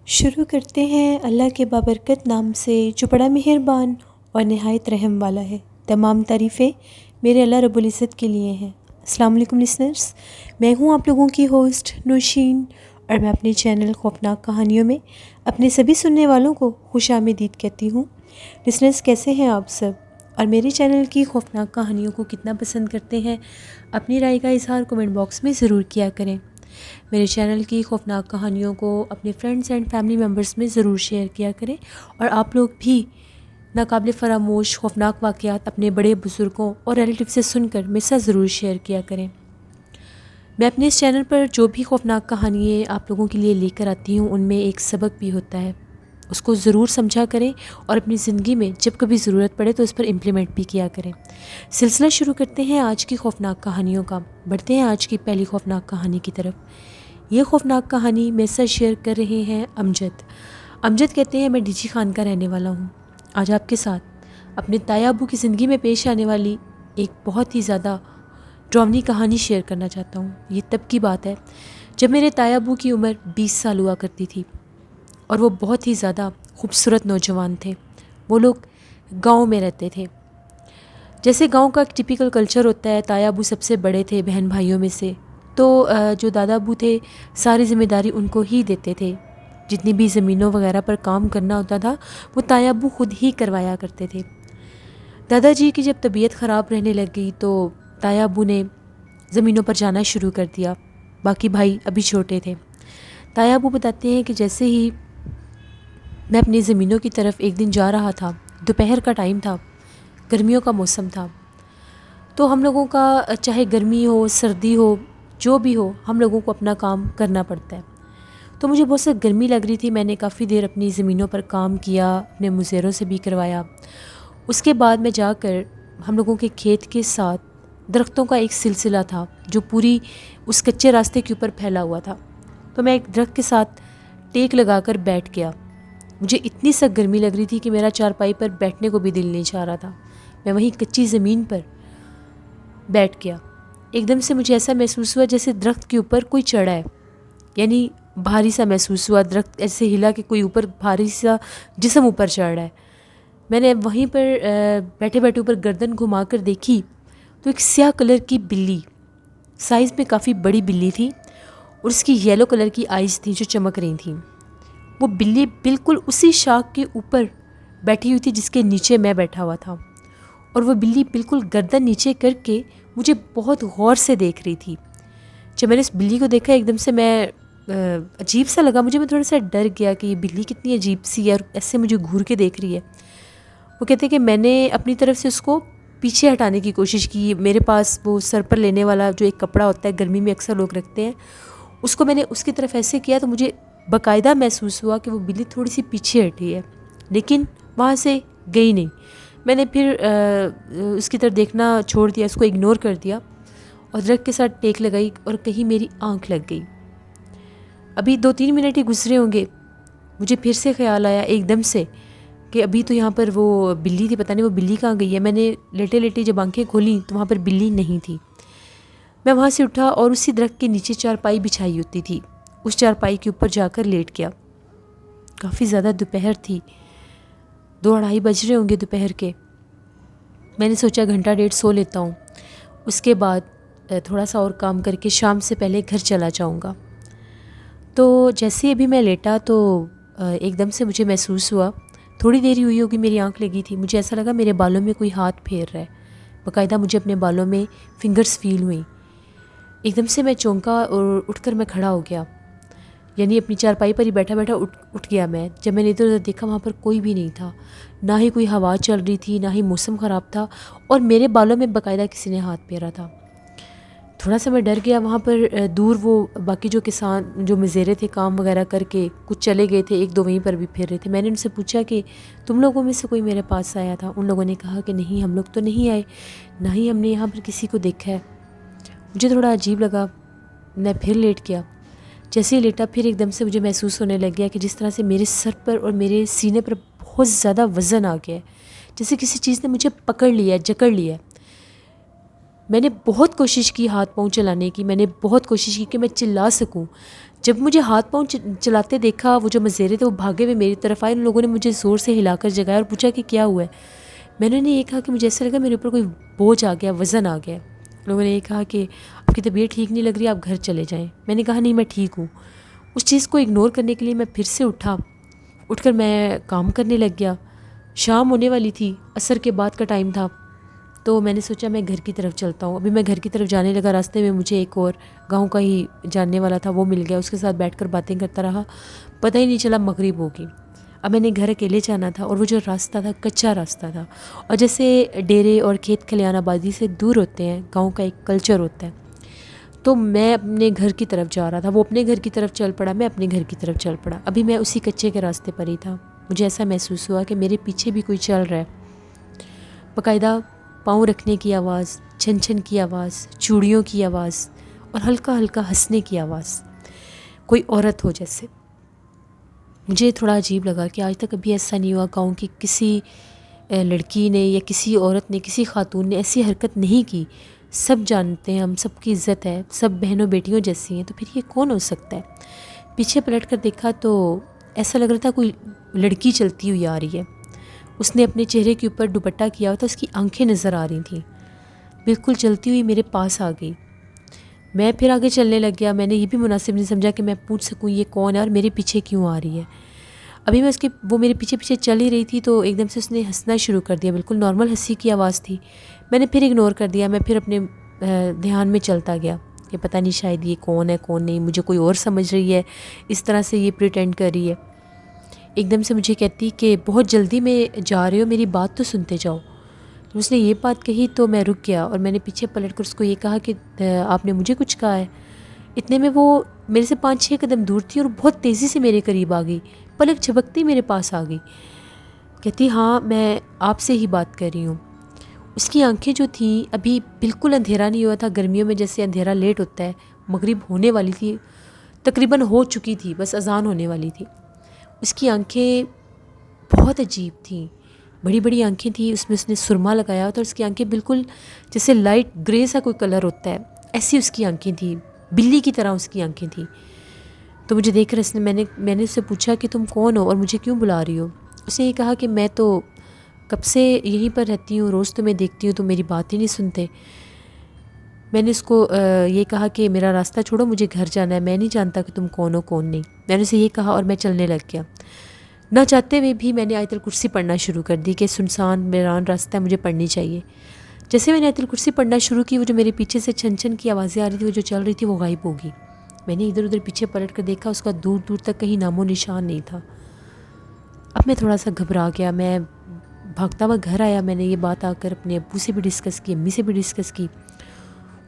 شروع کرتے ہیں اللہ کے بابرکت نام سے جو بڑا مہربان اور نہایت رحم والا ہے۔ تمام تعریفیں میرے اللہ رب العزت کے لیے ہیں۔ السلام علیکم لسنرز، میں ہوں آپ لوگوں کی ہوسٹ نوشین، اور میں اپنے چینل خوفناک کہانیوں میں اپنے سبھی سننے والوں کو خوش آمدید کہتی ہوں۔ لسنرز، کیسے ہیں آپ سب؟ اور میرے چینل کی خوفناک کہانیوں کو کتنا پسند کرتے ہیں؟ اپنی رائے کا اظہار کمنٹ باکس میں ضرور کیا کریں۔ میرے چینل کی خوفناک کہانیوں کو اپنے فرینڈز اینڈ فیملی ممبرز میں ضرور شیئر کیا کریں، اور آپ لوگ بھی ناقابل فراموش خوفناک واقعات اپنے بڑے بزرگوں اور ریلیٹیو سے سن کر میرے ساتھ ضرور شیئر کیا کریں۔ میں اپنے اس چینل پر جو بھی خوفناک کہانیاں آپ لوگوں کے لیے لے کر آتی ہوں، ان میں ایک سبق بھی ہوتا ہے، اس کو ضرور سمجھا کریں اور اپنی زندگی میں جب کبھی ضرورت پڑے تو اس پر امپلیمنٹ بھی کیا کریں۔ سلسلہ شروع کرتے ہیں آج کی خوفناک کہانیوں کا۔ بڑھتے ہیں آج کی پہلی خوفناک کہانی کی طرف۔ یہ خوفناک کہانی میرے ساتھ شیئر کر رہے ہیں امجد کہتے ہیں میں ڈیجی خان کا رہنے والا ہوں۔ آج آپ کے ساتھ اپنے تایا ابو کی زندگی میں پیش آنے والی ایک بہت ہی زیادہ ڈراؤنی کہانی شیئر کرنا چاہتا ہوں۔ یہ تب کی بات ہے جب میرے تایا ابو کی عمر 20 سال ہوا کرتی تھی، اور وہ بہت ہی زیادہ خوبصورت نوجوان تھے۔ وہ لوگ گاؤں میں رہتے تھے۔ جیسے گاؤں کا ایک ٹپیکل کلچر ہوتا ہے، تایا ابو سب سے بڑے تھے بہن بھائیوں میں سے، تو جو دادا ابو تھے ساری ذمہ داری ان کو ہی دیتے تھے۔ جتنی بھی زمینوں وغیرہ پر کام کرنا ہوتا تھا وہ تایا ابو خود ہی کروایا کرتے تھے۔ دادا جی کی جب طبیعت خراب رہنے لگ گئی تو تایا ابو نے زمینوں پر جانا شروع کر دیا۔ باقی بھائی ابھی چھوٹے تھے۔ تایا ابو بتاتے ہیں کہ جیسے ہی میں اپنی زمینوں کی طرف ایک دن جا رہا تھا، دوپہر کا ٹائم تھا، گرمیوں کا موسم تھا، تو ہم لوگوں کا چاہے گرمی ہو سردی ہو جو بھی ہو، ہم لوگوں کو اپنا کام کرنا پڑتا ہے۔ تو مجھے بہت سخت گرمی لگ رہی تھی۔ میں نے کافی دیر اپنی زمینوں پر کام کیا، اپنے مزیروں سے بھی کروایا۔ اس کے بعد میں جا کر ہم لوگوں کے کھیت کے ساتھ درختوں کا ایک سلسلہ تھا جو پوری اس کچے راستے کے اوپر پھیلا ہوا تھا، تو میں ایک درخت کے ساتھ ٹیک لگا کر بیٹھ گیا۔ مجھے اتنی سخت گرمی لگ رہی تھی کہ میرا چارپائی پر بیٹھنے کو بھی دل نہیں چاہ رہا تھا۔ میں وہیں کچی زمین پر بیٹھ گیا۔ ایک دم سے مجھے ایسا محسوس ہوا جیسے درخت کے اوپر کوئی چڑھا ہے، یعنی بھاری سا محسوس ہوا۔ درخت ایسے ہلا کہ کوئی اوپر بھاری سا جسم اوپر چڑھ رہا ہے۔ میں نے وہیں پر بیٹھے بیٹھے اوپر گردن گھما کر دیکھی تو ایک سیاہ کلر کی بلی، سائز میں کافی بڑی بلی تھی، اور اس کی یلو کلر کی آئیز تھیں جو چمک رہی تھیں۔ وہ بلی بالکل اسی شاخ کے اوپر بیٹھی ہوئی تھی جس کے نیچے میں بیٹھا ہوا تھا، اور وہ بلی بالکل گردن نیچے کر کے مجھے بہت غور سے دیکھ رہی تھی۔ جب میں نے اس بلی کو دیکھا ایک دم سے میں عجیب سا لگا مجھے، میں تھوڑا سا ڈر گیا کہ یہ بلی کتنی عجیب سی ہے اور ایسے مجھے گھور کے دیکھ رہی ہے۔ وہ کہتے ہیں کہ میں نے اپنی طرف سے اس کو پیچھے ہٹانے کی کوشش کی۔ میرے پاس وہ سر پر لینے والا جو ایک کپڑا ہوتا ہے، گرمی میں اکثر لوگ رکھتے ہیں، اس کو میں نے اس کی طرف ایسے کیا تو مجھے باقاعدہ محسوس ہوا کہ وہ بلی تھوڑی سی پیچھے ہٹی ہے، لیکن وہاں سے گئی نہیں۔ میں نے پھر اس کی طرف دیکھنا چھوڑ دیا، اس کو اگنور کر دیا، اور درخت کے ساتھ ٹیک لگائی، اور کہیں میری آنکھ لگ گئی۔ ابھی 2-3 منٹ ہی گزرے ہوں گے، مجھے پھر سے خیال آیا ایک دم سے کہ ابھی تو یہاں پر وہ بلی تھی، پتہ نہیں وہ بلی کہاں گئی ہے۔ میں نے لیٹے لیٹے جب آنکھیں کھولیں تو وہاں پر بلی نہیں تھی۔ میں وہاں سے اٹھا اور اسی درخت کے نیچے چارپائی بچھائی ہوتی تھی، اس چارپائی کے اوپر جا کر لیٹ گیا۔ کافی زیادہ دوپہر تھی، 2-2:30 بج رہے ہوں گے دوپہر کے۔ میں نے سوچا گھنٹہ ڈیڑھ سو لیتا ہوں، اس کے بعد تھوڑا سا اور کام کر کے شام سے پہلے گھر چلا جاؤں گا۔ تو جیسے ابھی میں لیٹا تو ایک دم سے مجھے محسوس ہوا، تھوڑی دیر ہی ہوئی ہوگی میری آنکھ لگی تھی، مجھے ایسا لگا میرے بالوں میں کوئی ہاتھ پھیر رہا ہے۔ باقاعدہ مجھے اپنے بالوں میں فنگرز فیل ہوئیں۔ ایک دم سے میں چونکا اور اٹھ کر میں کھڑا ہو گیا، یعنی اپنی چارپائی پر ہی بیٹھا بیٹھا اٹھ گیا میں۔ جب میں نے ادھر ادھر دیکھا وہاں پر کوئی بھی نہیں تھا، نہ ہی کوئی ہوا چل رہی تھی، نہ ہی موسم خراب تھا، اور میرے بالوں میں باقاعدہ کسی نے ہاتھ پھیرا تھا۔ تھوڑا سا میں ڈر گیا۔ وہاں پر دور وہ باقی جو کسان جو مزیرے تھے کام وغیرہ کر کے کچھ چلے گئے تھے، 1-2 وہیں پر بھی پھر رہے تھے۔ میں نے ان سے پوچھا کہ تم لوگوں میں سے کوئی میرے پاس آیا تھا؟ ان لوگوں نے کہا کہ نہیں، ہم لوگ تو نہیں آئے، نہ ہی ہم نے یہاں پر کسی کو دیکھا ہے۔ مجھے تھوڑا عجیب لگا، میں پھر لیٹ گیا۔ جیسے ہی لیٹا پھر ایک دم سے مجھے محسوس ہونے لگ گیا کہ جس طرح سے میرے سر پر اور میرے سینے پر بہت زیادہ وزن آ گیا ہے، جیسے کسی چیز نے مجھے پکڑ لیا ہے، جکڑ لیا ہے۔ میں نے بہت کوشش کی ہاتھ پاؤں چلانے کی، میں نے بہت کوشش کی کہ میں چلا سکوں، جب مجھے ہاتھ پاؤں چلاتے دیکھا، وہ جو مزیرے تھے وہ بھاگے ہوئے میری طرف آئے. ان لوگوں نے مجھے زور سے ہلا کر جگایا اور پوچھا کہ کیا ہوا ہے. میں نے یہ کہا کہ مجھے ایسا لگا میرے اوپر کوئی بوجھ آ گیا، وزن آ گیا. لوگوں نے یہ کہا کہ آپ کی طبیعت ٹھیک نہیں لگ رہی، آپ گھر چلے جائیں. میں نے کہا نہیں، میں ٹھیک ہوں. اس چیز کو اگنور کرنے کے لیے میں پھر سے اٹھ کر میں کام کرنے لگ گیا. شام ہونے والی تھی، عصر کے بعد کا ٹائم تھا، تو میں نے سوچا میں گھر کی طرف چلتا ہوں. ابھی میں گھر کی طرف جانے لگا، راستے میں مجھے ایک اور گاؤں کا ہی جاننے والا تھا، وہ مل گیا. اس کے ساتھ بیٹھ کر باتیں کرتا رہا، پتہ ہی نہیں چلا مغرب ہوگی. اب میں نے گھر اکیلے جانا تھا، اور وہ جو راستہ تھا کچا راستہ تھا، اور جیسے ڈیرے اور کھیت کھلیان آبادی سے دور ہوتے ہیں، گاؤں کا ایک کلچر ہوتا ہے. تو میں اپنے گھر کی طرف جا رہا تھا، وہ اپنے گھر کی طرف چل پڑا، میں اپنے گھر کی طرف چل پڑا. ابھی میں اسی کچے کے راستے پر ہی تھا. مجھے ایسا محسوس ہوا کہ میرے پیچھے بھی کوئی چل رہا ہے. باقاعدہ پاؤں رکھنے کی آواز، چھن چھن کی آواز، چوڑیوں کی آواز، اور ہلکا ہلکا ہنسنے کی آواز، کوئی عورت ہو جیسے. مجھے تھوڑا عجیب لگا کہ آج تک ابھی ایسا نہیں ہوا، گاؤں کی کسی لڑکی نے یا کسی عورت نے، کسی خاتون نے ایسی حرکت نہیں کی. سب جانتے ہیں، ہم سب کی عزت ہے، سب بہنوں بیٹیوں جیسی ہیں، تو پھر یہ کون ہو سکتا ہے. پیچھے پلٹ کر دیکھا تو ایسا لگ رہا تھا کوئی لڑکی چلتی ہوئی آ رہی ہے. اس نے اپنے چہرے کے اوپر دوپٹہ کیا ہوا تھا، اس کی آنکھیں نظر آ رہی تھیں. بالکل چلتی ہوئی میرے پاس آ گئی. میں پھر آگے چلنے لگ گیا. میں نے یہ بھی مناسب نہیں سمجھا کہ میں پوچھ سکوں یہ کون ہے اور میرے پیچھے کیوں آ رہی ہے. ابھی میں وہ میرے پیچھے پیچھے چل ہی رہی تھی تو ایک دم سے اس نے ہنسنا شروع کر دیا. بالکل نارمل ہنسی کی آواز تھی. میں نے پھر اگنور کر دیا. میں پھر اپنے دھیان میں چلتا گیا کہ پتہ نہیں شاید یہ کون ہے کون نہیں، مجھے کوئی اور سمجھ رہی ہے، اس طرح سے یہ پریٹینڈ کر رہی ہے. ایک دم سے مجھے کہتی کہ بہت جلدی میں جا رہے ہو، میری بات تو سنتے جاؤ. اس نے یہ بات کہی تو میں رک گیا، اور میں نے پیچھے پلٹ کر اس کو یہ کہا کہ آپ نے مجھے کچھ کہا ہے. اتنے میں وہ میرے سے 5-6 قدم دور تھی اور بہت تیزی سے میرے قریب آ گئی. پلک جھپکتی میرے پاس آ گئی. کہتی ہاں میں آپ سے ہی بات کر رہی ہوں. اس کی آنکھیں جو تھیں، ابھی بالکل اندھیرا نہیں ہوا تھا، گرمیوں میں جیسے اندھیرا لیٹ ہوتا ہے، مغرب ہونے والی تھی، تقریباً ہو چکی تھی، بس اذان ہونے والی تھی. اس کی آنکھیں بہت عجیب تھیں، بڑی بڑی آنکھیں تھیں. اس نے سرما لگایا تھا، اور اس کی آنکھیں بالکل جیسے لائٹ گرے سا کوئی کلر ہوتا ہے، ایسی اس کی آنکھیں تھیں، بلی کی طرح اس کی آنکھیں تھیں. تو مجھے دیکھ کر میں نے اس سے پوچھا کہ تم کون ہو اور مجھے کیوں بلا رہی ہو. اس نے یہ کہا کہ میں تو کب سے یہیں پر رہتی ہوں، روز تمہیں دیکھتی ہوں، تو میری بات ہی نہیں سنتے. میں نے اس کو یہ کہا کہ میرا راستہ چھوڑو، مجھے گھر جانا ہے، میں نہیں جانتا کہ تم کون ہو کون نہیں. میں نے اسے یہ کہا اور میں چلنے لگ گیا. نہ چاہتے ہوئے بھی میں نے آیت الکرسی پڑھنا شروع کر دی کہ سنسان ویران راستہ ہے، مجھے پڑھنی چاہیے. جیسے میں نے آیت الکرسی پڑھنا شروع کی، وہ جو میرے پیچھے سے چھن چھن کی آوازیں آ رہی تھی، وہ جو چل رہی تھی، وہ غائب ہوگی. میں نے ادھر ادھر پیچھے پلٹ کر دیکھا، اس کا دور دور تک کہیں نام و نشان نہیں تھا. اب میں تھوڑا سا گھبرا گیا. میں بھاگتا ہوا گھر آیا. میں نے یہ بات آ کر اپنے ابو سے بھی ڈسکس کی، امی سے بھی ڈسکس کی.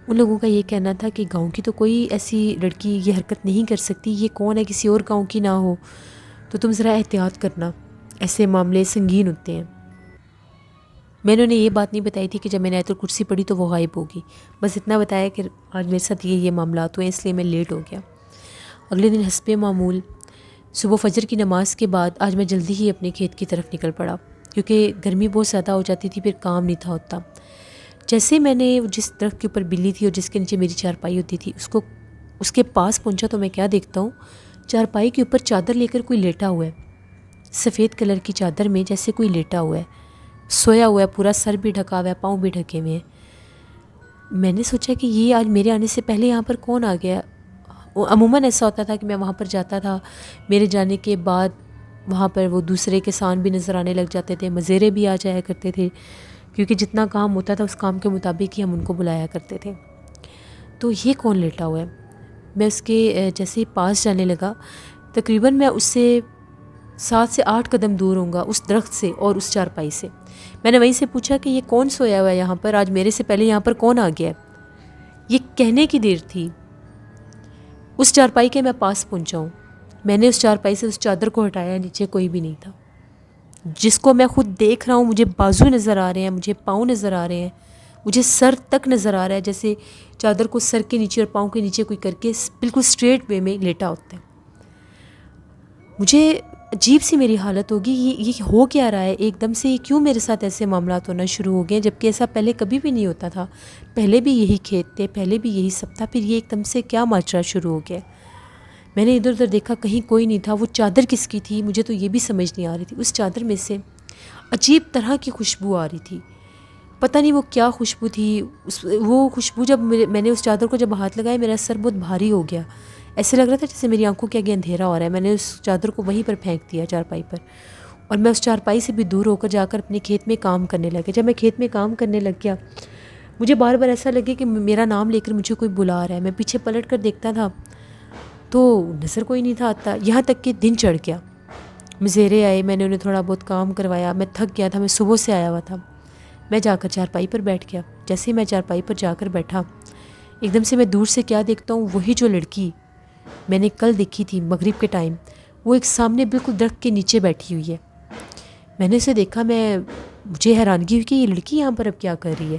ان لوگوں کا یہ کہنا تھا کہ گاؤں کی تو کوئی ایسی لڑکی یہ حرکت نہیں کر سکتی، یہ کون ہے، کسی اور گاؤں کی نہ ہو، تو تم ذرا احتیاط کرنا، ایسے معاملے سنگین ہوتے ہیں. میں نے انہیں یہ بات نہیں بتائی تھی کہ جب میں نے آیت الکرسی پڑھی تو وہ غائب ہوگی. بس اتنا بتایا کہ آج میرے ساتھ یہ معاملات ہوئے، اس لیے میں لیٹ ہو گیا. اگلے دن حسب معمول صبح فجر کی نماز کے بعد آج میں جلدی ہی اپنے کھیت کی طرف نکل پڑا، کیونکہ گرمی بہت زیادہ ہو جاتی تھی، پھر کام نہیں تھا ہوتا. جیسے میں نے جس درخت کے اوپر بلی تھی اور جس کے نیچے میری چارپائی ہوتی تھی، اس کے پاس پہنچا تو میں کیا دیکھتا ہوں، چارپائی کے اوپر چادر لے کر کوئی لیٹا ہوا ہے، سفید کلر کی چادر میں جیسے کوئی لیٹا ہوا ہے، سویا ہوا ہے، پورا سر بھی ڈھکا ہوا ہے، پاؤں بھی ڈھکے ہوئے ہیں. میں نے سوچا کہ یہ آج میرے آنے سے پہلے یہاں پر کون آ گیا. عموماً ایسا ہوتا تھا کہ میں وہاں پر جاتا تھا، میرے جانے کے بعد وہاں پر وہ دوسرے کسان بھی نظر آنے لگ جاتے تھے، مزیرے بھی آ جایا کرتے تھے، کیونکہ جتنا کام ہوتا تھا اس کام کے مطابق ہی ہم ان کو بلایا کرتے تھے. تو یہ کون لیٹا ہوا ہے. میں اس کے جیسے ہی پاس جانے لگا، تقریباً میں اس سے 7 سے 8 قدم دور ہوں گا، اس درخت سے اور اس چارپائی سے. میں نے وہیں سے پوچھا کہ یہ کون سویا ہوا ہے یہاں پر، آج میرے سے پہلے یہاں پر کون آ گیا ہے. یہ کہنے کی دیر تھی اس چارپائی کے میں پاس پہنچا ہوں. میں نے اس چارپائی سے اس چادر کو ہٹایا، نیچے کوئی بھی نہیں تھا. جس کو میں خود دیکھ رہا ہوں، مجھے بازو نظر آ رہے ہیں، مجھے پاؤں نظر آ رہے ہیں، مجھے سر تک نظر آ رہا ہے، جیسے چادر کو سر کے نیچے اور پاؤں کے نیچے کوئی کر کے بالکل اسٹریٹ وے میں لیٹا ہوتا ہے. مجھے عجیب سی میری حالت ہوگی، یہ ہو کیا رہا ہے ایک دم سے، یہ کیوں میرے ساتھ ایسے معاملات ہونا شروع ہو گئے، جبکہ ایسا پہلے کبھی بھی نہیں ہوتا تھا. پہلے بھی یہی کھیت تھے، پہلے بھی یہی سب تھا، پھر یہ ایک دم سے کیا ماجرا شروع ہو گیا. میں نے ادھر ادھر دیکھا، کہیں کوئی نہیں تھا۔ وہ چادر کس کی تھی مجھے تو یہ بھی سمجھ نہیں آ رہی تھی۔ اس چادر میں سے عجیب طرح کی خوشبو آ رہی تھی، پتہ نہیں وہ کیا خوشبو تھی۔ وہ خوشبو جب میں نے اس چادر کو جب ہاتھ لگایا، میرا سر بہت بھاری ہو گیا، ایسے لگ رہا تھا جیسے میری آنکھوں کے آگے اندھیرا ہو رہا ہے۔ میں نے اس چادر کو وہیں پر پھینک دیا، چارپائی پر، اور میں اس چارپائی سے بھی دور ہو کر جا کر اپنے کھیت میں کام کرنے لگ گیا۔ جب میں کھیت میں کام کرنے لگ گیا، مجھے بار بار ایسا لگے کہ میرا نام لے کر مجھے کوئی بلا رہا ہے۔ میں پیچھے پلٹ کر دیکھتا تھا تو نظر کوئی نہیں تھا آتا، یہاں تک کہ دن چڑھ گیا۔ مزیرے آئے، میں نے انہیں تھوڑا بہت کام کروایا، میں تھک گیا تھا، میں صبح سے آیا ہوا تھا۔ میں جا کر چارپائی پر بیٹھ گیا۔ جیسے ہی میں چارپائی پر جا کر بیٹھا، ایک دم سے میں دور سے کیا دیکھتا ہوں، وہی جو لڑکی میں نے کل دیکھی تھی مغرب کے ٹائم، وہ ایک سامنے بالکل درخت کے نیچے بیٹھی ہوئی ہے۔ میں نے اسے دیکھا، مجھے حیرانگی ہوئی کہ یہ لڑکی یہاں پر اب کیا کر رہی ہے۔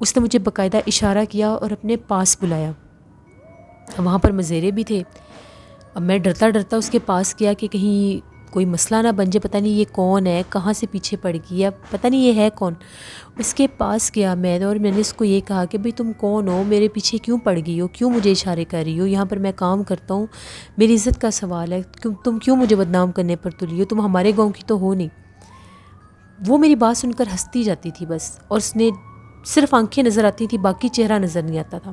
اس نے مجھے باقاعدہ اشارہ کیا اور اپنے پاس بلایا۔ وہاں پر مزیرے بھی تھے۔ اب میں ڈرتا ڈرتا اس کے پاس گیا کہ کہیں کوئی مسئلہ نہ بن جائے، پتہ نہیں یہ کون ہے، کہاں سے پیچھے پڑ گئی ہے، پتہ نہیں یہ ہے کون۔ اس کے پاس گیا میں، اور میں نے اس کو یہ کہا کہ بھئی تم کون ہو، میرے پیچھے کیوں پڑ گئی ہو، کیوں مجھے اشارے کر رہی ہو، یہاں پر میں کام کرتا ہوں، میری عزت کا سوال ہے، تم کیوں مجھے بدنام کرنے پر تلی ہو، تم ہمارے گاؤں کی تو ہو نہیں۔ وہ میری بات سن کر ہنستی جاتی تھی بس، اور اس نے صرف آنکھیں نظر آتی تھی، باقی چہرہ نظر نہیں آتا تھا۔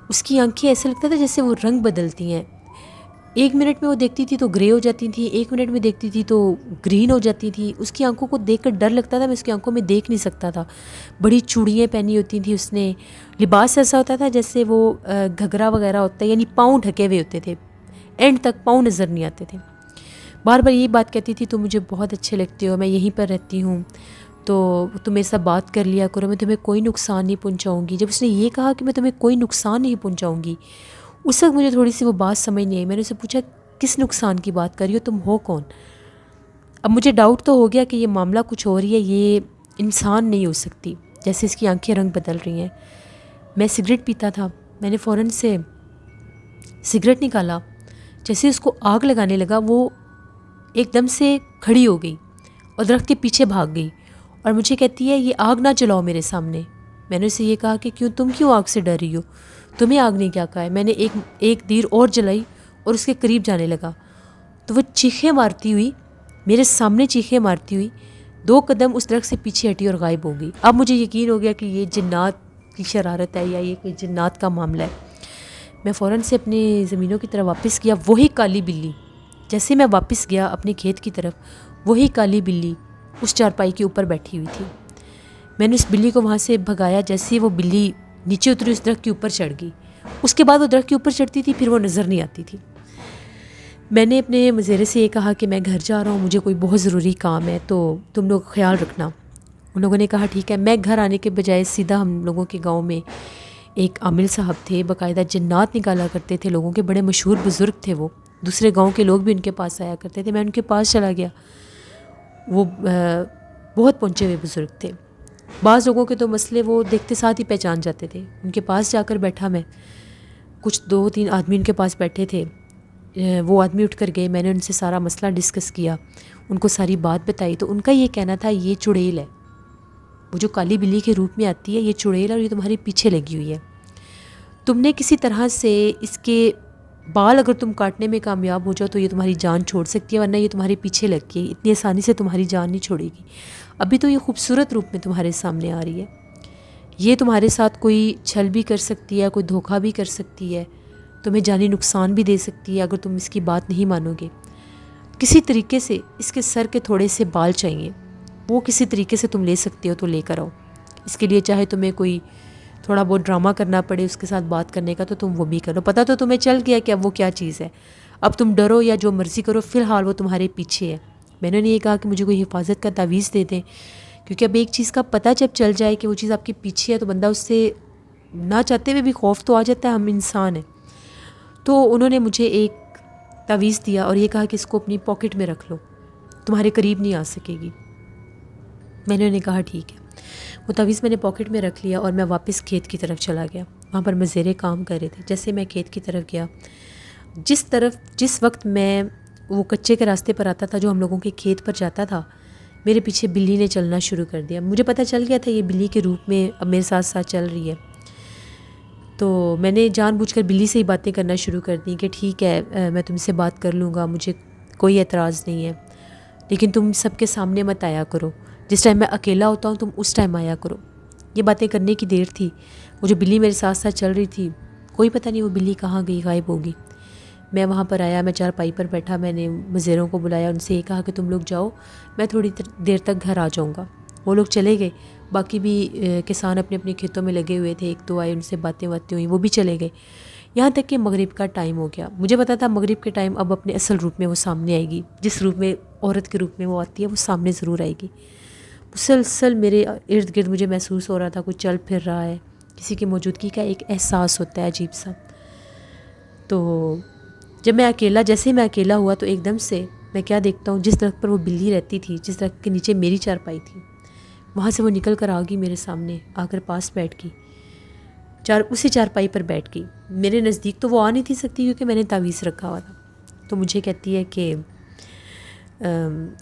اس کی آنکھیں ایسے لگتا تھا جیسے وہ رنگ بدلتی ہیں، ایک منٹ میں وہ دیکھتی تھی تو گرے ہو جاتی تھی، ایک منٹ میں دیکھتی تھی تو گرین ہو جاتی تھی۔ اس کی آنکھوں کو دیکھ کر ڈر لگتا تھا، میں اس کی آنکھوں میں دیکھ نہیں سکتا تھا۔ بڑی چوڑیاں پہنی ہوتی تھیں اس نے، لباس ایسا ہوتا تھا جیسے وہ گھگرا وغیرہ ہوتا ہے، یعنی پاؤں ڈھکے ہوئے ہوتے تھے، اینڈ تک پاؤں نظر نہیں آتے تھے۔ بار بار یہی بات کہتی تھی، تم مجھے بہت اچھے لگتے ہو، میں یہیں پر رہتی ہوں، تو تم میرے ساتھ بات کر لیا کرو، میں تمہیں کوئی نقصان نہیں پہنچاؤں گی۔ جب اس نے یہ کہا کہ میں تمہیں کوئی نقصان نہیں پہنچاؤں گی، اس وقت مجھے تھوڑی سی وہ بات سمجھ نہیں آئی۔ میں نے اسے پوچھا کس نقصان کی بات کر رہی ہو، تم ہو کون؟ اب مجھے ڈاؤٹ تو ہو گیا کہ یہ معاملہ کچھ ہو رہی ہے، یہ انسان نہیں ہو سکتی، جیسے اس کی آنکھیں رنگ بدل رہی ہیں۔ میں سگریٹ پیتا تھا، میں نے فوراً سے سگریٹ نکالا، جیسے اس کو آگ لگانے لگا، وہ ایک دم سے کھڑی ہو گئی اور درخت کے پیچھے بھاگ گئی، اور مجھے کہتی ہے یہ آگ نہ جلاؤ میرے سامنے۔ میں نے اسے یہ کہا کہ تم کیوں آگ سے ڈر رہی ہو، تمہیں آگ نے کیا کہا ہے؟ میں نے ایک دیر اور جلائی اور اس کے قریب جانے لگا تو وہ چیخیں مارتی ہوئی میرے سامنے، چیخیں مارتی ہوئی 2 قدم اس درخت سے پیچھے ہٹی اور غائب ہو گئی۔ اب مجھے یقین ہو گیا کہ یہ جنات کی شرارت ہے یا یہ کوئی جنات کا معاملہ ہے۔ میں فوراً سے اپنی زمینوں کی طرف واپس گیا، وہی کالی بلی، جیسے میں واپس گیا اپنے کھیت کی طرف، وہی کالی بلی اس چارپائی کے اوپر بیٹھی ہوئی تھی۔ میں نے اس بلی کو وہاں سے بھگایا، جیسے وہ بلی نیچے اتری اس درخت کے اوپر چڑھ گئی۔ اس کے بعد وہ درخت کے اوپر چڑھتی تھی، پھر وہ نظر نہیں آتی تھی۔ میں نے اپنے مزیرے سے یہ کہا کہ میں گھر جا رہا ہوں، مجھے کوئی بہت ضروری کام ہے، تو تم لوگ خیال رکھنا۔ ان لوگوں نے کہا ٹھیک ہے۔ میں گھر آنے کے بجائے سیدھا، ہم لوگوں کے گاؤں میں ایک عامل صاحب تھے، باقاعدہ جنات نکالا کرتے تھے لوگوں کے، بڑے مشہور بزرگ تھے، وہ دوسرے گاؤں کے لوگ بھی ان کے پاس آیا کرتے تھے۔ میں ان کے پاس چلا گیا، وہ بہت پہنچے ہوئے بزرگ تھے، بعض لوگوں کے تو مسئلے وہ دیکھتے ساتھ ہی پہچان جاتے تھے۔ ان کے پاس جا کر بیٹھا میں، کچھ 2-3 آدمی ان کے پاس بیٹھے تھے، وہ آدمی اٹھ کر گئے، میں نے ان سے سارا مسئلہ ڈسکس کیا، ان کو ساری بات بتائی، تو ان کا یہ کہنا تھا یہ چڑیل ہے، وہ جو کالی بلی کے روپ میں آتی ہے، یہ چڑیل ہے اور یہ تمہارے پیچھے لگی ہوئی ہے، تم نے کسی طرح سے اس کے بال اگر تم کاٹنے میں کامیاب ہو جاؤ تو یہ تمہاری جان چھوڑ سکتی ہے، ورنہ یہ تمہارے پیچھے لگ کے اتنی آسانی سے تمہاری جان نہیں چھوڑے گی۔ ابھی تو یہ خوبصورت روپ میں تمہارے سامنے آ رہی ہے، یہ تمہارے ساتھ کوئی چھل بھی کر سکتی ہے، کوئی دھوکہ بھی کر سکتی ہے، تمہیں جانی نقصان بھی دے سکتی ہے اگر تم اس کی بات نہیں مانو گے۔ کسی طریقے سے اس کے سر کے تھوڑے سے بال چاہیے، وہ کسی طریقے سے تم لے سکتے ہو تو لے کر آؤ، اس کے لیے چاہے تمہیں کوئی تھوڑا بہت ڈرامہ کرنا پڑے اس کے ساتھ بات کرنے کا تو تم وہ بھی کرو، پتہ تو تمہیں چل گیا کہ اب وہ کیا چیز ہے، اب تم ڈرو یا جو مرضی کرو، فی الحال وہ تمہارے پیچھے ہے۔ میں نے یہ کہا کہ مجھے کوئی حفاظت کا تعویذ دے دیں، کیونکہ اب ایک چیز کا پتہ جب چل جائے کہ وہ چیز آپ کے پیچھے ہے تو بندہ اس سے نہ چاہتے ہوئے بھی خوف تو آ جاتا ہے، ہم انسان ہیں۔ تو انہوں نے مجھے ایک تعویذ دیا اور یہ کہا کہ اس کو اپنی پاکٹ میں رکھ لو، تمہارے قریب نہیں آ سکے گی۔ میں نے انہیں کہا ٹھیک ہے۔ وہ تعویذ میں نے پاکٹ میں رکھ لیا اور میں واپس کھیت کی طرف چلا گیا، وہاں پر مزیرے کام کر رہے تھے۔ جیسے میں کھیت کی طرف گیا، جس وقت میں وہ کچے کے راستے پر آتا تھا جو ہم لوگوں کے کھیت پر جاتا تھا، میرے پیچھے بلی نے چلنا شروع کر دیا۔ مجھے پتہ چل گیا تھا یہ بلی کے روپ میں اب میرے ساتھ ساتھ چل رہی ہے۔ تو میں نے جان بوجھ کر بلی سے ہی باتیں کرنا شروع کر دیں کہ ٹھیک ہے میں تم سے بات کر لوں گا، مجھے کوئی اعتراض نہیں ہے، لیکن تم سب کے سامنے مت آیا کرو، جس ٹائم میں اکیلا ہوتا ہوں تم اس ٹائم آیا کرو۔ یہ باتیں کرنے کی دیر تھی، وہ جو بلی میرے ساتھ ساتھ چل رہی تھی، کوئی پتہ نہیں وہ بلی کہاں گئی، غائب ہوگی۔ میں وہاں پر آیا، میں چارپائی پر بیٹھا، میں نے مزیروں کو بلایا، ان سے یہ کہا کہ تم لوگ جاؤ، میں تھوڑی دیر تک گھر آ جاؤں گا۔ وہ لوگ چلے گئے، باقی بھی کسان اپنے اپنے کھیتوں میں لگے ہوئے تھے، ایک دو آئے، ان سے باتیں ہوئیں، وہ بھی چلے گئے، یہاں تک کہ مغرب کا ٹائم ہو گیا۔ مجھے پتا تھا مغرب کے ٹائم اب اپنے اصل روپ میں وہ سامنے آئے گی، جس روپ میں عورت کے روپ میں وہ آتی ہے وہ سامنے ضرور آئے گی۔ مسلسل میرے ارد گرد مجھے محسوس ہو رہا تھا کوئی چل پھر رہا ہے، کسی کی موجودگی کا ایک احساس ہوتا ہے عجیب سا۔ تو جب میں اکیلا، جیسے ہی میں اکیلا ہوا تو ایک دم سے میں کیا دیکھتا ہوں، جس درخت پر وہ بلی رہتی تھی، جس درخت کے نیچے میری چارپائی تھی، وہاں سے وہ نکل کر آ گئی میرے سامنے، آ کر پاس بیٹھ گئی، اسی چارپائی پر بیٹھ گئی۔ میرے نزدیک تو وہ آ نہیں تھی سکتی کیونکہ میں نے تعویذ رکھا ہوا تھا۔ تو مجھے کہتی ہے کہ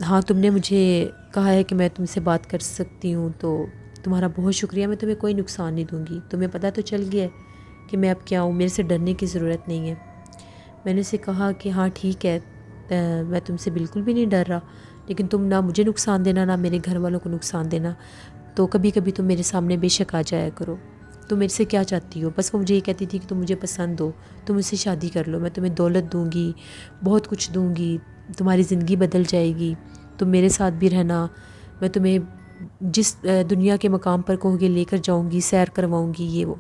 ہاں تم نے مجھے کہا ہے کہ میں تم سے بات کر سکتی ہوں، تو تمہارا بہت شکریہ، میں تمہیں کوئی نقصان نہیں دوں گی، تمہیں پتہ تو چل گیا ہے کہ میں اب کیا ہوں، میرے سے ڈرنے کی ضرورت نہیں ہے۔ میں نے اسے کہا کہ ہاں ٹھیک ہے، میں تم سے بالکل بھی نہیں ڈر رہا، لیکن تم نہ مجھے نقصان دینا نہ میرے گھر والوں کو نقصان دینا، تو کبھی کبھی تم میرے سامنے بے شک آ جایا کرو۔ تم میرے سے کیا چاہتی ہو؟ بس وہ مجھے یہ کہتی تھی کہ تم مجھے پسند ہو، تم مجھ سے شادی کر لو، میں تمہیں دولت دوں گی، بہت کچھ دوں گی، تمہاری زندگی بدل جائے گی، تم میرے ساتھ بھی رہنا، میں تمہیں جس دنیا کے مقام پر کہو گے لے کر جاؤں گی، سیر کرواؤں گی، یہ وہ۔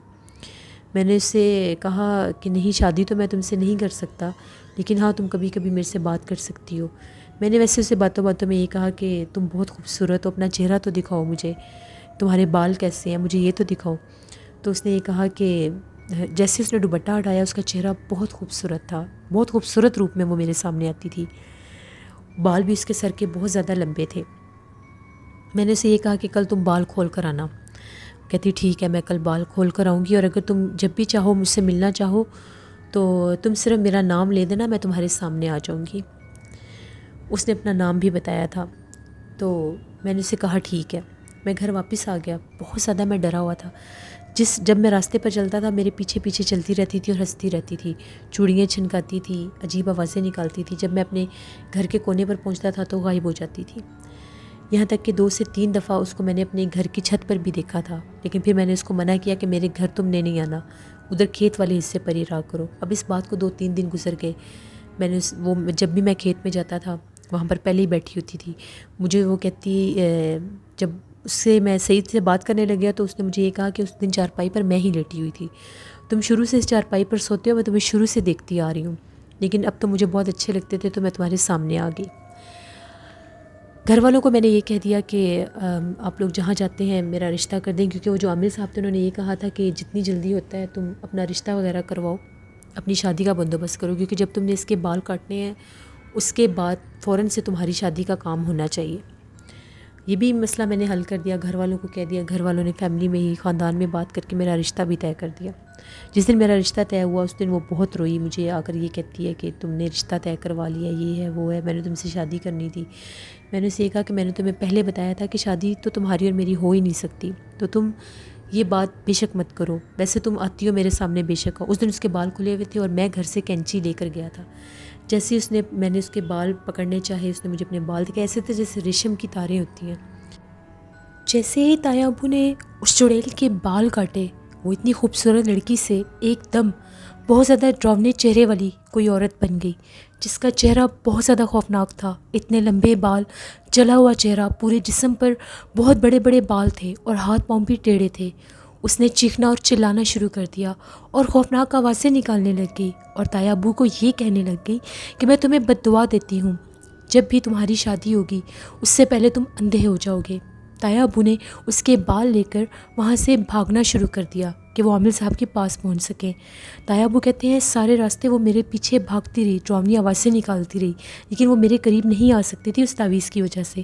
میں نے اس سے کہا کہ نہیں، شادی تو میں تم سے نہیں کر سکتا، لیکن ہاں تم کبھی کبھی میرے سے بات کر سکتی ہو۔ میں نے ویسے اسے باتوں باتوں میں یہ کہا کہ تم بہت خوبصورت ہو، اپنا چہرہ تو دکھاؤ مجھے، تمہارے بال کیسے ہیں، مجھے یہ تو دکھاؤ۔ تو اس نے یہ کہا کہ جیسے اس نے دوپٹہ ہٹایا، اس کا چہرہ بہت خوبصورت تھا، بہت خوبصورت روپ میں وہ میرے سامنے آتی تھی، بال بھی اس کے سر کے بہت زیادہ لمبے تھے۔ میں نے اسے یہ کہا کہ کل تم بال کھول کر آنا۔ کہتی ٹھیک ہے، میں کل بال کھول کر آؤں گی، اور اگر تم جب بھی چاہو مجھ سے ملنا چاہو تو تم صرف میرا نام لے دینا، میں تمہارے سامنے آ جاؤں گی۔ اس نے اپنا نام بھی بتایا تھا، تو میں نے اسے کہا ٹھیک ہے۔ میں گھر واپس آ گیا، بہت زیادہ میں ڈرا ہوا تھا۔ جب میں راستے پر چلتا تھا میرے پیچھے پیچھے چلتی رہتی تھی اور ہنستی رہتی تھی، چوڑیاں چھنکاتی تھی، عجیب آوازیں نکالتی تھی، جب میں اپنے گھر کے کونے پر پہنچتا تھا تو غائب ہو جاتی تھی۔ یہاں تک کہ 2 سے 3 دفعہ اس کو میں نے اپنے گھر کی چھت پر بھی دیکھا تھا، لیکن پھر میں نے اس کو منع کیا کہ میرے گھر تم نے نہیں آنا، ادھر کھیت والے حصے پر ہی رہا کرو۔ اب اس بات کو 2-3 دن گزر گئے، میں نے جب بھی میں کھیت میں جاتا تھا وہاں پر پہلے ہی بیٹھی ہوتی تھی، مجھے وہ کہتی، جب اس سے میں صحیح سے بات کرنے لگ گیا تو اس نے مجھے یہ کہا کہ اس دن چارپائی پر میں ہی لیٹی ہوئی تھی، تم شروع سے اس چارپائی پر سوتے ہو، میں تمہیں شروع سے دیکھتی آ رہی ہوں، لیکن اب تو مجھے بہت اچھے لگتے تھے تو میں تمہارے سامنے آ گئی۔ گھر والوں کو میں نے یہ کہہ دیا کہ آپ لوگ جہاں جاتے ہیں میرا رشتہ کر دیں، کیونکہ وہ جو عامل صاحب تھے انہوں نے یہ کہا تھا کہ جتنی جلدی ہوتا ہے تم اپنا رشتہ وغیرہ کرواؤ، اپنی شادی کا بندوبست کرو، کیونکہ جب تم نے اس کے بال کاٹنے ہیں اس کے بعد فوراً سے تمہاری شادی کا کام ہونا چاہیے۔ یہ بھی مسئلہ میں نے حل کر دیا، گھر والوں کو کہہ دیا، گھر والوں نے فیملی میں ہی، خاندان میں بات کر کے میرا رشتہ بھی طے کر دیا۔ جس دن میرا رشتہ طے ہوا اس دن وہ بہت روئی، مجھے آ کر یہ کہتی ہے کہ تم نے رشتہ طے کروا لیا، یہ ہے وہ ہے، میں نے تم سے شادی کرنی تھی۔ میں نے اسے کہا کہ میں نے تمہیں پہلے بتایا تھا کہ شادی تو تمہاری اور میری ہو ہی نہیں سکتی، تو تم یہ بات بے شک مت کرو، ویسے تم آتی ہو میرے سامنے بے شک ہو۔ اس دن اس کے بال کھلے ہوئے تھے اور میں گھر سے کینچی لے کر گیا تھا، جیسے میں نے اس کے بال پکڑنے چاہے، اس نے مجھے اپنے بال دکھائے، ایسے تھے جیسے ریشم کی تاریں ہوتی ہیں۔ جیسے ہی تایا ابو نے اس چڑیل کے بال کاٹے، وہ اتنی خوبصورت لڑکی سے ایک دم بہت زیادہ ڈراونے چہرے والی کوئی عورت بن گئی، جس کا چہرہ بہت زیادہ خوفناک تھا، اتنے لمبے بال، جلا ہوا چہرہ، پورے جسم پر بہت بڑے بڑے بال تھے اور ہاتھ پاؤں بھی ٹیڑھے تھے۔ اس نے چیخنا اور چلانا شروع کر دیا اور خوفناک آوازیں نکالنے لگ گئی، اور تایا ابو کو یہ کہنے لگ گئی کہ میں تمہیں بد دعا دیتی ہوں، جب بھی تمہاری شادی ہوگی اس سے پہلے تم اندھے ہو جاؤ گے۔ تایا ابو نے اس کے بال لے کر وہاں سے بھاگنا شروع کر دیا کہ وہ عامل صاحب کے پاس پہنچ سکیں۔ تایا ابو کہتے ہیں سارے راستے وہ میرے پیچھے بھاگتی رہی، ڈراؤنی آوازیں نکالتی رہی، لیکن وہ میرے قریب نہیں آ سکتی تھی اس تعویذ کی وجہ سے۔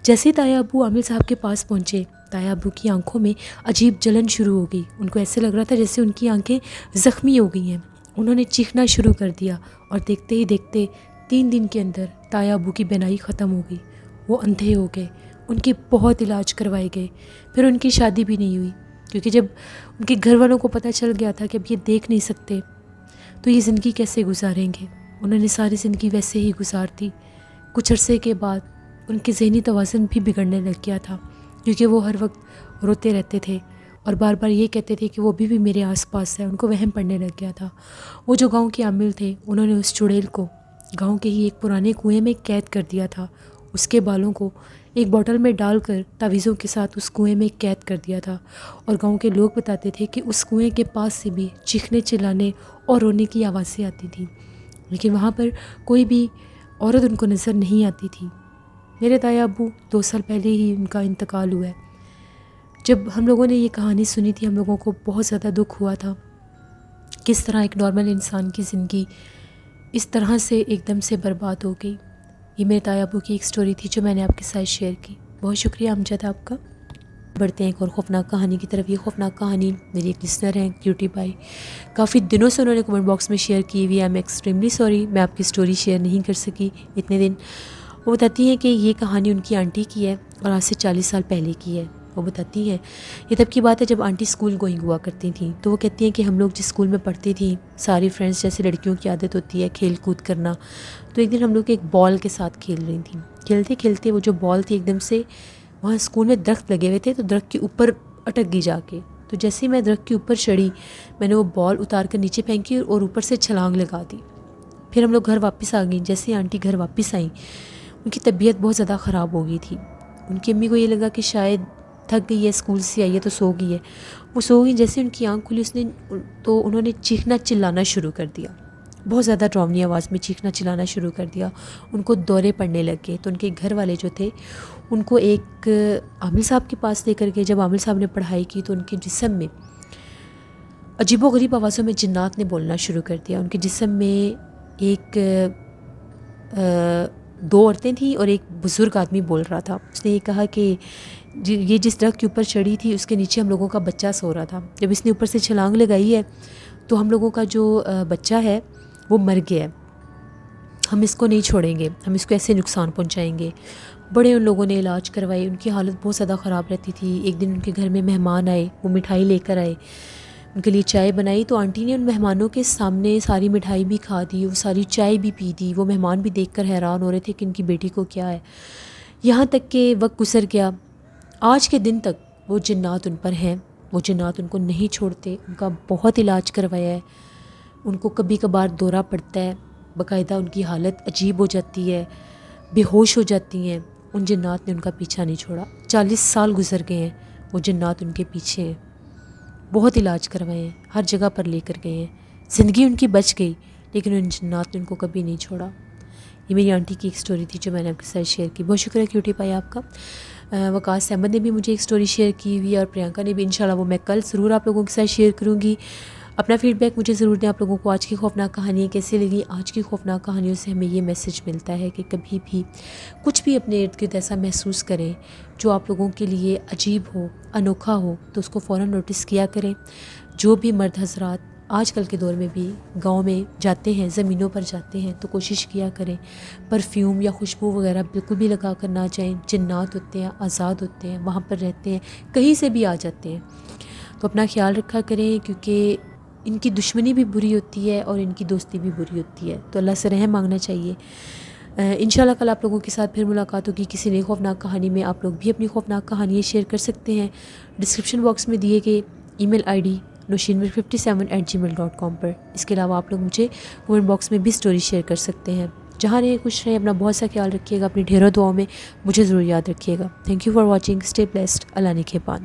جیسے تایا ابو عامل صاحب کے پاس پہنچے، تایا ابو کی آنکھوں میں عجیب جلن شروع ہو گئی، ان کو ایسے لگ رہا تھا جیسے ان کی آنکھیں زخمی ہو گئی ہیں۔ انہوں نے چیخنا شروع کر دیا اور دیکھتے ہی دیکھتے 3 دن کے اندر تایا ابو کی بینائی ختم ہو گئی، وہ اندھے ہو گئے۔ ان کے بہت علاج کروائے گئے، پھر ان کی شادی بھی نہیں ہوئی۔ کیونکہ جب ان کے گھر والوں کو پتہ چل گیا تھا کہ اب یہ دیکھ نہیں سکتے تو یہ زندگی کیسے گزاریں گے، انہوں نے ساری زندگی ویسے ہی گزار دی۔ کچھ عرصے کے بعد ان کے ذہنی توازن بھی بگڑنے لگ گیا تھا، کیونکہ وہ ہر وقت روتے رہتے تھے اور بار بار یہ کہتے تھے کہ وہ بھی میرے آس پاس ہے۔ ان کو وہم پڑنے لگ گیا تھا۔ وہ جو گاؤں کے عامل تھے انہوں نے اس چڑیل کو گاؤں کے ہی ایک پرانے کنویں میں قید کر دیا تھا، اس کے بالوں کو ایک بوتل میں ڈال کر تعویذوں کے ساتھ اس کنویں میں قید کر دیا تھا، اور گاؤں کے لوگ بتاتے تھے کہ اس کنویں کے پاس سے بھی چیخنے چلانے اور رونے کی آوازیں آتی تھیں، لیکن وہاں پر کوئی بھی عورت ان کو نظر نہیں آتی تھی۔ میرے دایا ابو 2 سال پہلے ہی ان کا انتقال ہوا ہے۔ جب ہم لوگوں نے یہ کہانی سنی تھی ہم لوگوں کو بہت زیادہ دکھ ہوا تھا، کس طرح ایک نارمل انسان کی زندگی اس طرح سے ایک دم سے برباد ہو گئی۔ یہ میرے تایا ابو کی ایک سٹوری تھی جو میں نے آپ کے ساتھ شیئر کی۔ بہت شکریہ امجد آپ کا۔ بڑھتے ہیں ایک اور خوفناک کہانی کی طرف۔ یہ خوفناک کہانی میری ایک لسنر ہیں کیوٹی بائی، کافی دنوں سے انہوں نے کمنٹ باکس میں شیئر کی ہوئی ہے۔ آئی ایم ایکسٹریملی سوری میں آپ کی سٹوری شیئر نہیں کر سکی اتنے دن۔ وہ بتاتی ہیں کہ یہ کہانی ان کی آنٹی کی ہے اور آج سے 40 سال پہلے کی ہے۔ وہ بتاتی ہیں یہ تب کی بات ہے جب آنٹی اسکول گوئنگ ہوا کرتی تھیں، تو وہ کہتی ہیں کہ ہم لوگ جس اسکول میں پڑھتی تھیں ساری فرینڈس، جیسے لڑکیوں کی عادت ہوتی ہے کھیل کود کرنا، تو ایک دن ہم لوگ ایک بال کے ساتھ کھیل رہی تھیں۔ کھیلتے کھیلتے وہ جو بال تھی ایک دم سے وہاں اسکول میں درخت لگے ہوئے تھے تو درخت کے اوپر اٹک گئی جا کے، تو جیسے ہی میں درخت کے اوپر چڑھی میں نے وہ بال اتار کر نیچے پھینکی اور اوپر سے چھلانگ لگا دی۔ پھر ہم لوگ گھر واپس آ گئیں۔ جیسے ہی آنٹی گھر واپس آئیں ان کی طبیعت بہت زیادہ خراب ہو گئی تھی۔ ان کی امی کو یہ لگا کہ شاید تھک گئی ہے، اسکول سے آئی ہے تو سو گئی ہے۔ وہ سو گئی، جیسے ان کی آنکھ کھلی تو انہوں نے چیخنا چلانا شروع کر دیا، بہت زیادہ ڈراؤنی آواز میں چیخنا چلانا شروع کر دیا۔ ان کو دورے پڑنے لگ گئے، تو ان کے گھر والے جو تھے ان کو ایک عامل صاحب کے پاس لے کر گئے۔ جب عامل صاحب نے پڑھائی کی تو ان کے جسم میں عجیب و غریب آوازوں میں جنات نے بولنا شروع کر دیا۔ ان کے جسم میں ایک 2 عورتیں تھیں اور ایک بزرگ آدمی بول رہا تھا۔ اس نے یہ کہا کہ یہ جس درخت کے اوپر چڑھی تھی اس کے نیچے ہم لوگوں کا بچہ سو رہا تھا، جب اس نے اوپر سے چھلانگ لگائی ہے تو ہم لوگوں کا جو بچہ ہے وہ مر گیا ہے، ہم اس کو نہیں چھوڑیں گے، ہم اس کو ایسے نقصان پہنچائیں گے۔ بڑے ان لوگوں نے علاج کروائی، ان کی حالت بہت زیادہ خراب رہتی تھی۔ ایک دن ان کے گھر میں مہمان آئے، وہ مٹھائی لے کر آئے، ان کے لیے چائے بنائی، تو آنٹی نے ان مہمانوں کے سامنے ساری مٹھائی بھی کھا دی، وہ ساری چائے بھی پی دی۔ وہ مہمان بھی دیکھ کر حیران ہو رہے تھے کہ ان کی بیٹی کو کیا ہے۔ یہاں تک کہ وقت گزر گیا، آج کے دن تک وہ جنات ان پر ہیں، وہ جنات ان کو نہیں چھوڑتے۔ ان کا بہت علاج کروایا ہے، ان کو کبھی کبھار دورہ پڑتا ہے، باقاعدہ ان کی حالت عجیب ہو جاتی ہے، بے ہوش ہو جاتی ہیں۔ ان جنات نے ان کا پیچھا نہیں چھوڑا۔ 40 سال گزر گئے ہیں، وہ جنات ان کے پیچھے ہیں، بہت علاج کروائے ہیں، ہر جگہ پر لے کر گئے ہیں، زندگی ان کی بچ گئی لیکن ان جنات نے ان کو کبھی نہیں چھوڑا۔ یہ میری آنٹی کی ایک سٹوری تھی جو میں نے آپ کے ساتھ شیئر کی۔ بہت شکریہ کیوٹی پائی آپ کا۔ وقاص احمد نے بھی مجھے ایک سٹوری شیئر کی ہوئی ہے اور پرینکا نے بھی، انشاءاللہ وہ میں کل ضرور آپ لوگوں کے ساتھ شیئر کروں گی۔ اپنا فیڈ بیک مجھے ضرور دیں، آپ لوگوں کو آج کی خوفناک کہانی کیسی لگی۔ آج کی خوفناک کہانیوں سے ہمیں یہ میسج ملتا ہے کہ کبھی بھی کچھ بھی اپنے ارد گرد ایسا محسوس کریں جو آپ لوگوں کے لیے عجیب ہو، انوکھا ہو، تو اس کو فوراً نوٹس کیا کریں۔ جو بھی مرد حضرات آج کل کے دور میں بھی گاؤں میں جاتے ہیں، زمینوں پر جاتے ہیں، تو کوشش کیا کریں پرفیوم یا خوشبو وغیرہ بالکل بھی لگا کر نہ جائیں۔ جنات ہوتے ہیں، آزاد ہوتے ہیں، وہاں پر رہتے ہیں، کہیں سے بھی آ جاتے ہیں، تو اپنا خیال رکھا کریں، کیونکہ ان کی دشمنی بھی بری ہوتی ہے اور ان کی دوستی بھی بری ہوتی ہے، تو اللہ سے رحم مانگنا چاہیے۔ انشاءاللہ کل آپ لوگوں کے ساتھ پھر ملاقات ہوگی کسی نئی خوفناک کہانی میں۔ آپ لوگ بھی اپنی خوفناک کہانیاں شیئر کر سکتے ہیں ڈسکرپشن باکس میں دیے گئے ای میل آئی ڈی noshinmir57@gmail.com پر۔ اس کے علاوہ آپ لوگ مجھے کمنٹ باکس میں بھی سٹوری شیئر کر سکتے ہیں۔ جہاں رہیں خوش رہیں، اپنا بہت سا خیال رکھیے گا، اپنی ڈھیروں دعاؤں میں مجھے ضرور یاد رکھیے گا۔ Thank you for watching, stay blessed, Allah نگہبان۔